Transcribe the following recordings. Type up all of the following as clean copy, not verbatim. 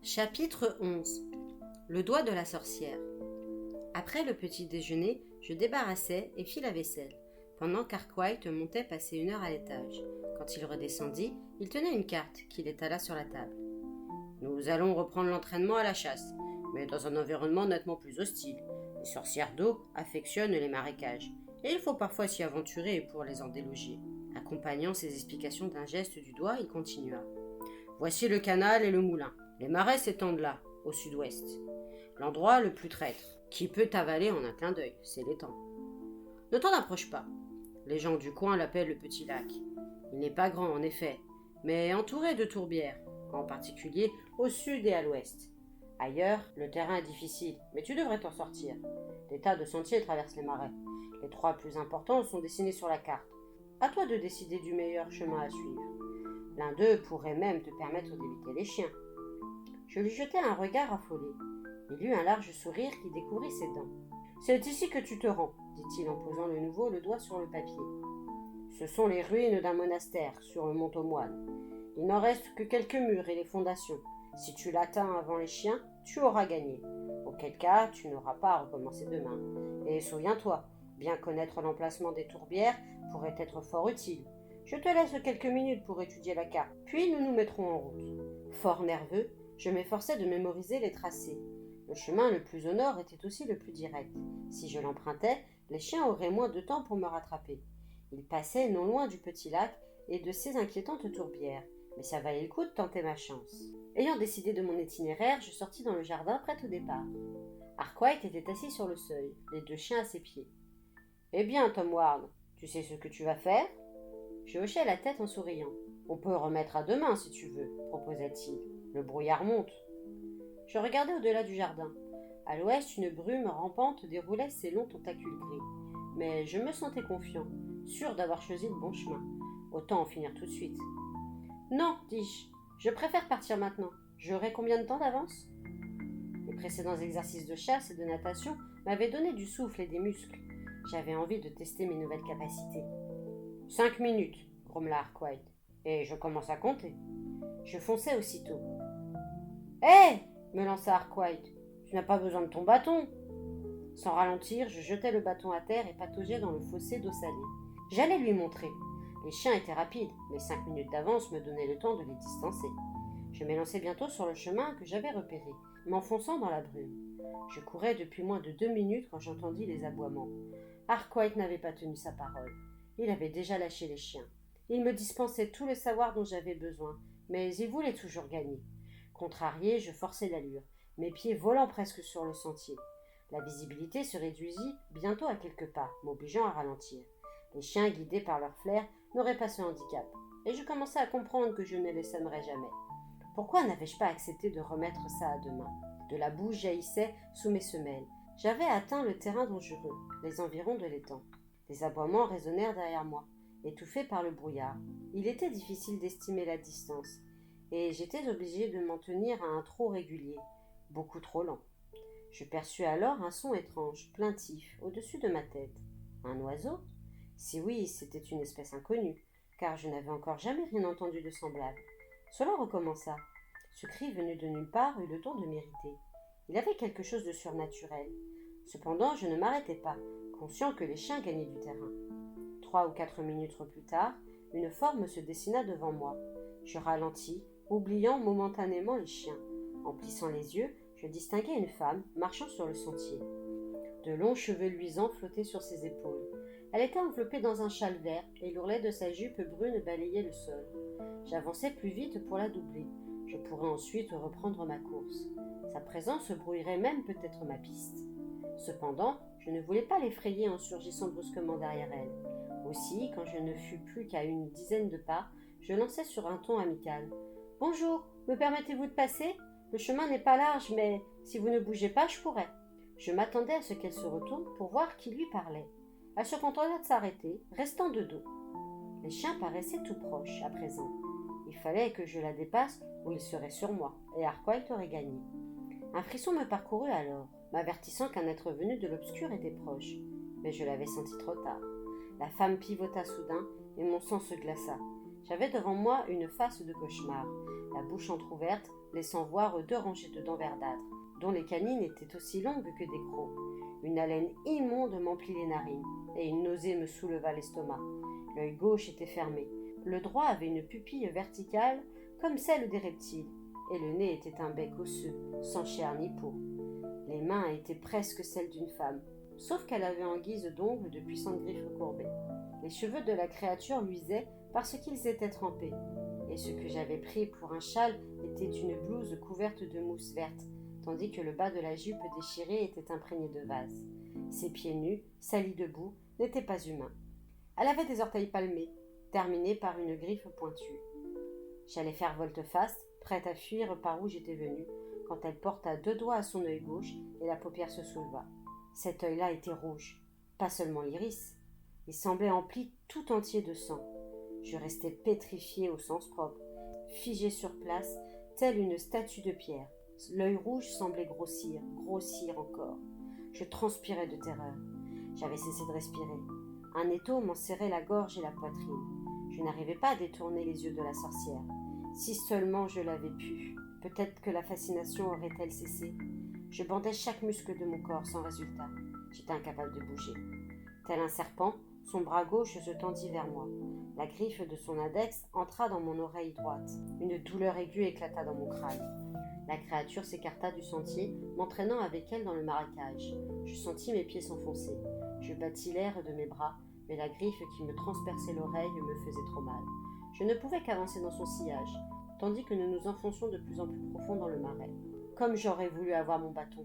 Chapitre 11. Le doigt de la sorcière. Après le petit déjeuner, je débarrassais et fis la vaisselle, pendant qu'Arkwright montait passer 1 heure à l'étage. Quand il redescendit, il tenait une carte qu'il étala sur la table. Nous allons reprendre l'entraînement à la chasse, mais dans un environnement nettement plus hostile. Les sorcières d'eau affectionnent les marécages, et il faut parfois s'y aventurer pour les en déloger. Accompagnant ses explications d'un geste du doigt, il continua. Voici le canal et le moulin. Les marais s'étendent là, au sud-ouest. L'endroit le plus traître, qui peut t'avaler en un clin d'œil, c'est l'étang. Ne t'en approche pas. Les gens du coin l'appellent le petit lac. Il n'est pas grand en effet, mais entouré de tourbières, en particulier au sud et à l'ouest. Ailleurs, le terrain est difficile, mais tu devrais t'en sortir. Des tas de sentiers traversent les marais. Les 3 plus importants sont dessinés sur la carte. À toi de décider du meilleur chemin à suivre. L'un d'eux pourrait même te permettre d'éviter les chiens. Je lui jetai un regard affolé. Il eut un large sourire qui découvrit ses dents. « C'est ici que tu te rends, » dit-il en posant de nouveau le doigt sur le papier. « Ce sont les ruines d'un monastère sur le mont aux Moines. Il n'en reste que quelques murs et les fondations. Si tu l'atteins avant les chiens, tu auras gagné. Auquel cas, tu n'auras pas à recommencer demain. Et souviens-toi, bien connaître l'emplacement des tourbières pourrait être fort utile. Je te laisse quelques minutes pour étudier la carte, puis nous nous mettrons en route. » Fort nerveux, je m'efforçais de mémoriser les tracés. Le chemin le plus au nord était aussi le plus direct. Si je l'empruntais, les chiens auraient moins de temps pour me rattraper. Ils passaient non loin du petit lac et de ses inquiétantes tourbières, mais ça valait le coup de tenter ma chance. Ayant décidé de mon itinéraire, je sortis dans le jardin prêt au départ. Arkwright était assis sur le seuil, les 2 chiens à ses pieds. « Eh bien, Tom Ward, tu sais ce que tu vas faire ?» Je hochai la tête en souriant. « On peut remettre à demain si tu veux, » proposait-il. « Le brouillard monte. » Je regardais au-delà du jardin. À l'ouest, une brume rampante déroulait ses longs tentacules gris. Mais je me sentais confiant, sûr d'avoir choisi le bon chemin. Autant en finir tout de suite. « Non, dis-je, je préfère partir maintenant. J'aurai combien de temps d'avance ?» Les précédents exercices de chasse et de natation m'avaient donné du souffle et des muscles. J'avais envie de tester mes nouvelles capacités. « 5 minutes, grommela Arkwright, et je commence à compter. » Je fonçai aussitôt. « Hé !» me lança Arkwright. « Tu n'as pas besoin de ton bâton !» Sans ralentir, je jetai le bâton à terre et pataugeai dans le fossé d'eau salée. J'allais lui montrer. Les chiens étaient rapides, mais 5 minutes d'avance me donnaient le temps de les distancer. Je m'élançai bientôt sur le chemin que j'avais repéré, m'enfonçant dans la brume. Je courais depuis moins de 2 minutes quand j'entendis les aboiements. Arkwright n'avait pas tenu sa parole. Il avait déjà lâché les chiens. Il me dispensait tout le savoir dont j'avais besoin, mais il voulait toujours gagner. Contrarié, je forçai l'allure, mes pieds volant presque sur le sentier. La visibilité se réduisit bientôt à quelques pas, m'obligeant à ralentir. Les chiens, guidés par leur flair, n'auraient pas ce handicap, et je commençais à comprendre que je ne les sèmerais jamais. Pourquoi n'avais-je pas accepté de remettre ça à demain ? De la boue jaillissait sous mes semelles. J'avais atteint le terrain dangereux, les environs de l'étang. Des aboiements résonnèrent derrière moi, étouffés par le brouillard. Il était difficile d'estimer la distance, et j'étais obligé de m'en tenir à un trot régulier, beaucoup trop lent. Je perçus alors un son étrange, plaintif, au-dessus de ma tête. Un oiseau ? Si oui, c'était une espèce inconnue, car je n'avais encore jamais rien entendu de semblable. Cela recommença. Ce cri venu de nulle part eut le don de m'irriter. Il avait quelque chose de surnaturel. Cependant, je ne m'arrêtai pas, conscient que les chiens gagnaient du terrain. 3 ou 4 minutes plus tard, une forme se dessina devant moi. Je ralentis, oubliant momentanément les chiens. En plissant les yeux, je distinguai une femme marchant sur le sentier. De longs cheveux luisants flottaient sur ses épaules. Elle était enveloppée dans un châle vert et l'ourlet de sa jupe brune balayait le sol. J'avançai plus vite pour la doubler. Je pourrais ensuite reprendre ma course. Sa présence brouillerait même peut-être ma piste. Cependant, je ne voulais pas l'effrayer en surgissant brusquement derrière elle. Aussi, quand je ne fus plus qu'à une dizaine de pas, je lançai sur un ton amical. « Bonjour, me permettez-vous de passer ? Le chemin n'est pas large, mais si vous ne bougez pas, je pourrais. » Je m'attendais à ce qu'elle se retourne pour voir qui lui parlait. Elle se contenta de s'arrêter, restant de dos. Les chiens paraissaient tout proches, à présent. Il fallait que je la dépasse ou ils seraient sur moi, et Arkwright aurait gagné. Un frisson me parcourut alors, m'avertissant qu'un être venu de l'obscur était proche. Mais je l'avais senti trop tard. La femme pivota soudain, et mon sang se glaça. J'avais devant moi une face de cauchemar, la bouche entr'ouverte, laissant voir 2 rangées de dents verdâtres, dont les canines étaient aussi longues que des crocs. Une haleine immonde m'emplit les narines, et une nausée me souleva l'estomac. L'œil gauche était fermé. Le droit avait une pupille verticale, comme celle des reptiles, et le nez était un bec osseux, sans chair ni peau. Les mains étaient presque celles d'une femme, sauf qu'elle avait en guise d'ongles de puissantes griffes recourbées. Les cheveux de la créature luisaient parce qu'ils étaient trempés, et ce que j'avais pris pour un châle était une blouse couverte de mousse verte, tandis que le bas de la jupe déchirée était imprégné de vase. Ses pieds nus, salis de boue, n'étaient pas humains. Elle avait des orteils palmés, terminés par une griffe pointue. J'allais faire volte-face, prête à fuir par où j'étais venue, quand elle porta 2 doigts à son œil gauche et la paupière se souleva. Cet œil-là était rouge, pas seulement l'iris. Il semblait empli tout entier de sang. Je restais pétrifiée au sens propre, figée sur place, telle une statue de pierre. L'œil rouge semblait grossir encore. Je transpirais de terreur. J'avais cessé de respirer. Un étau m'en serrait la gorge et la poitrine. Je n'arrivais pas à détourner les yeux de la sorcière. Si seulement je l'avais pu. Peut-être que la fascination aurait-elle cessé. Je bandais chaque muscle de mon corps sans résultat. J'étais incapable de bouger. Tel un serpent, son bras gauche se tendit vers moi. La griffe de son index entra dans mon oreille droite. Une douleur aiguë éclata dans mon crâne. La créature s'écarta du sentier, m'entraînant avec elle dans le marécage. Je sentis mes pieds s'enfoncer. Je battis l'air de mes bras, mais la griffe qui me transperçait l'oreille me faisait trop mal. Je ne pouvais qu'avancer dans son sillage, tandis que nous nous enfoncions de plus en plus profond dans le marais. Comme j'aurais voulu avoir mon bâton.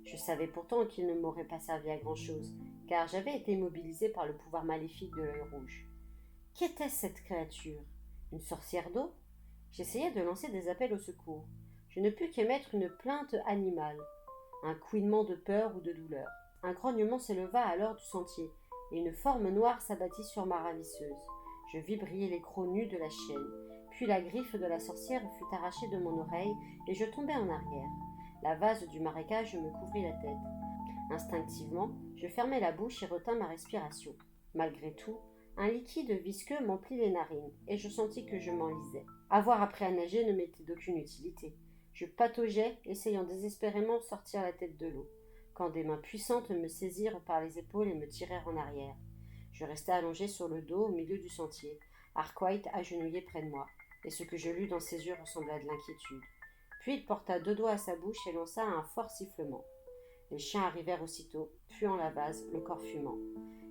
Je savais pourtant qu'il ne m'aurait pas servi à grand-chose, car j'avais été immobilisée par le pouvoir maléfique de l'œil rouge. Qu'était cette créature? Une sorcière d'eau? J'essayais de lancer des appels au secours. Je ne pus qu'émettre une plainte animale, un couinement de peur ou de douleur. Un grognement s'éleva alors du sentier, et une forme noire s'abattit sur ma ravisseuse. Je vis briller les crocs nus de la chienne, puis la griffe de la sorcière fut arrachée de mon oreille, et je tombai en arrière. La vase du marécage me couvrit la tête. Instinctivement, je fermai la bouche et retins ma respiration. Malgré tout, un liquide visqueux m'emplit les narines, et je sentis que je m'enlisais. Avoir appris à nager ne m'était d'aucune utilité. Je pataugeais, essayant désespérément de sortir la tête de l'eau, quand des mains puissantes me saisirent par les épaules et me tirèrent en arrière. Je restai allongé sur le dos au milieu du sentier, Arkwright agenouillé près de moi, et ce que je lus dans ses yeux ressembla à de l'inquiétude. Puis il porta 2 doigts à sa bouche et lança un fort sifflement. Les chiens arrivèrent aussitôt, puant la vase, le corps fumant.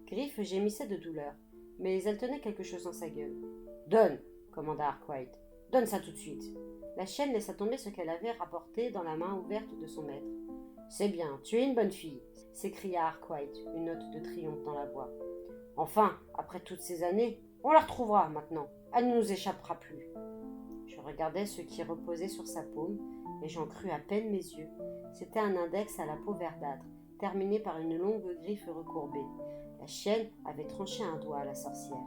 Griff gémissait de douleur, mais elle tenait quelque chose dans sa gueule. « Donne !» commanda Arkwright. « Donne ça tout de suite !» La chienne laissa tomber ce qu'elle avait rapporté dans la main ouverte de son maître. « C'est bien, tu es une bonne fille !» s'écria Arkwright, une note de triomphe dans la voix. « Enfin, après toutes ces années, on la retrouvera maintenant. Elle ne nous échappera plus. » Je regardais ce qui reposait sur sa paume, et j'en crus à peine mes yeux. C'était un index à la peau verdâtre, terminé par une longue griffe recourbée. La chienne avait tranché un doigt à la sorcière.